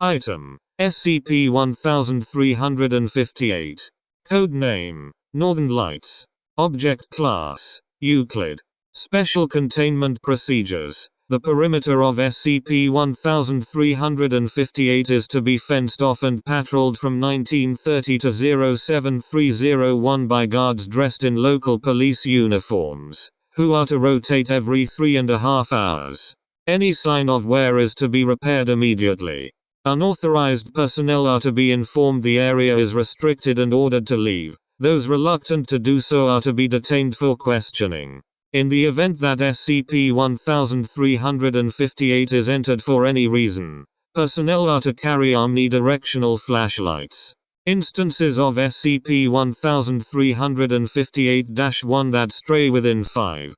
Item: SCP-1358. Code name: Northern Lights. Object Class: Euclid. Special Containment Procedures: the perimeter of SCP-1358 is to be fenced off and patrolled from 1930 to 07301 by guards dressed in local police uniforms, who are to rotate every 3.5 hours. Any sign of wear is to be repaired immediately. Unauthorized personnel are to be informed the area is restricted and ordered to leave. Those reluctant to do so are to be detained for questioning. In the event that SCP-1358 is entered for any reason, personnel are to carry omnidirectional flashlights. Instances of SCP-1358-1 that stray within 5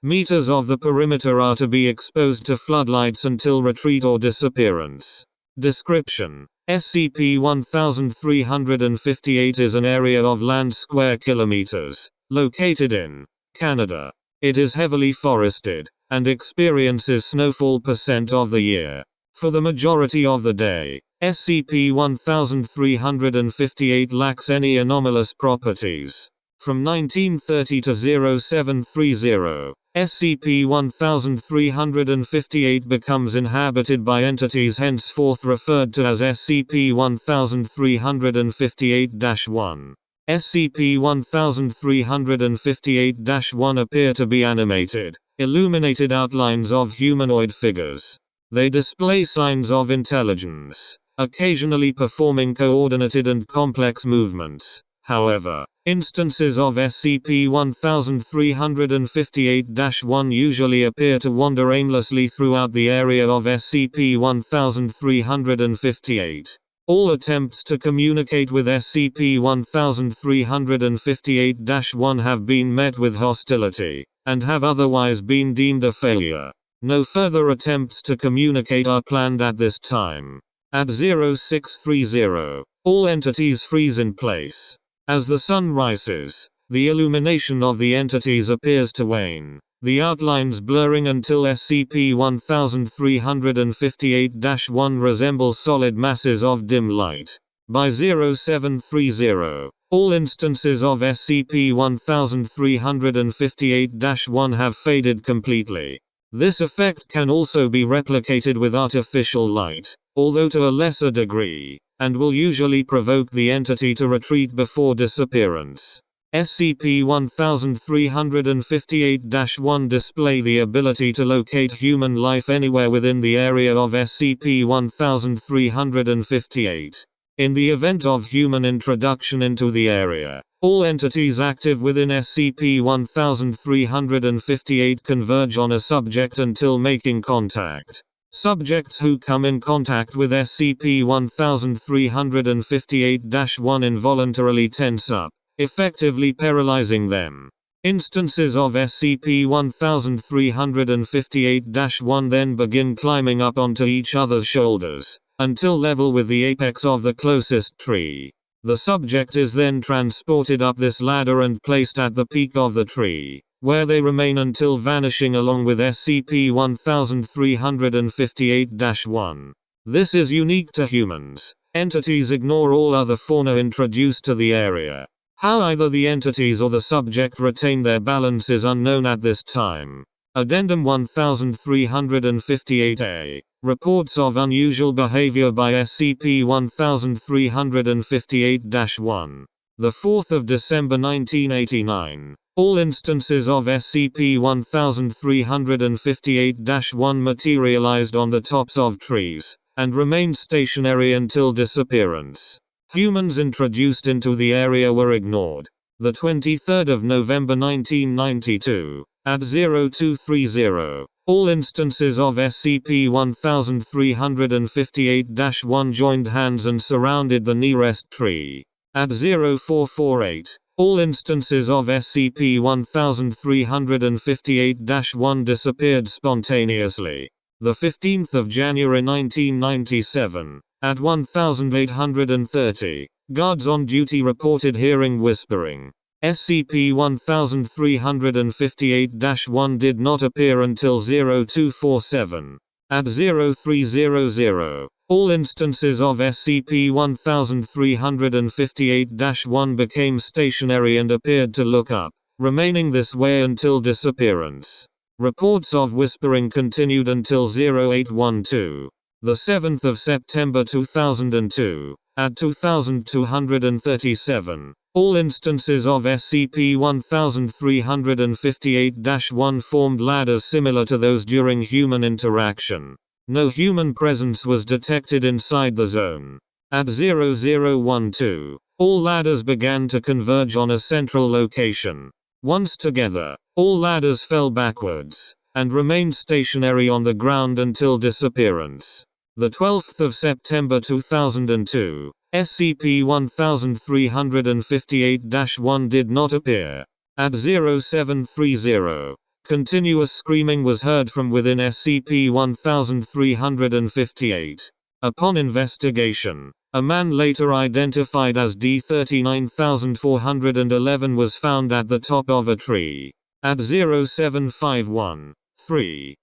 meters of the perimeter are to be exposed to floodlights until retreat or disappearance. Description: SCP-1358 is an area of land square kilometers, located in Canada. It is heavily forested, and experiences snowfall % of the year. For the majority of the day, SCP-1358 lacks any anomalous properties. From 1930 to 0730, SCP-1358 becomes inhabited by entities henceforth referred to as SCP-1358-1. SCP-1358-1 appear to be animated, illuminated outlines of humanoid figures. They display signs of intelligence, occasionally performing coordinated and complex movements. However, instances of SCP-1358-1 usually appear to wander aimlessly throughout the area of SCP-1358. All attempts to communicate with SCP-1358-1 have been met with hostility, and have otherwise been deemed a failure. No further attempts to communicate are planned at this time. At 0630, all entities freeze in place. As the sun rises, the illumination of the entities appears to wane, the outlines blurring until SCP-1358-1 resembles solid masses of dim light. By 0730, all instances of SCP-1358-1 have faded completely. This effect can also be replicated with artificial light, although to a lesser degree, and will usually provoke the entity to retreat before disappearance. SCP-1358-1 display the ability to locate human life anywhere within the area of SCP-1358. In the event of human introduction into the area, all entities active within SCP-1358 converge on a subject until making contact. Subjects who come in contact with SCP-1358-1 involuntarily tense up, effectively paralyzing them. Instances of SCP-1358-1 then begin climbing up onto each other's shoulders, until level with the apex of the closest tree. The subject is then transported up this ladder and placed at the peak of the tree, where they remain until vanishing along with SCP-1358-1. This is unique to humans. Entities ignore all other fauna introduced to the area. How either the entities or the subject retain their balance is unknown at this time. Addendum 1358-A. Reports of unusual behavior by SCP-1358-1. The 4th of December 1989. All instances of SCP-1358-1 materialized on the tops of trees, and remained stationary until disappearance. Humans introduced into the area were ignored. The 23rd of November 1992, at 0230, all instances of SCP-1358-1 joined hands and surrounded the nearest tree. At 0448, all instances of SCP-1358-1 disappeared spontaneously. The 15th of January 1997, at 1830, guards on duty reported hearing whispering. SCP-1358-1 did not appear until 0247. At 0300, All instances of SCP-1358-1 became stationary and appeared to look up, remaining this way until disappearance. Reports of whispering continued until 0812. The 7th of September 2002, at 2237. All instances of SCP-1358-1 formed ladders similar to those during human interaction. No human presence was detected inside the zone. At 0012, all ladders began to converge on a central location. Once together, all ladders fell backwards, and remained stationary on the ground until disappearance. The 12th of September 2002, SCP-1358-1 did not appear. At 0730, continuous screaming was heard from within SCP-1358. Upon investigation, a man later identified as D-39411 was found at the top of a tree. At 0751, 3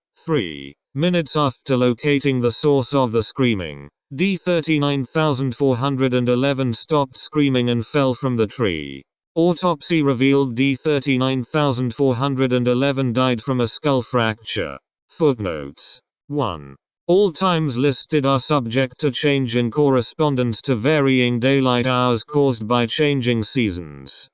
minutes after locating the source of the screaming, D-39411 stopped screaming and fell from the tree. Autopsy revealed D-39411 died from a skull fracture. Footnotes. 1. All times listed are subject to change in correspondence to varying daylight hours caused by changing seasons.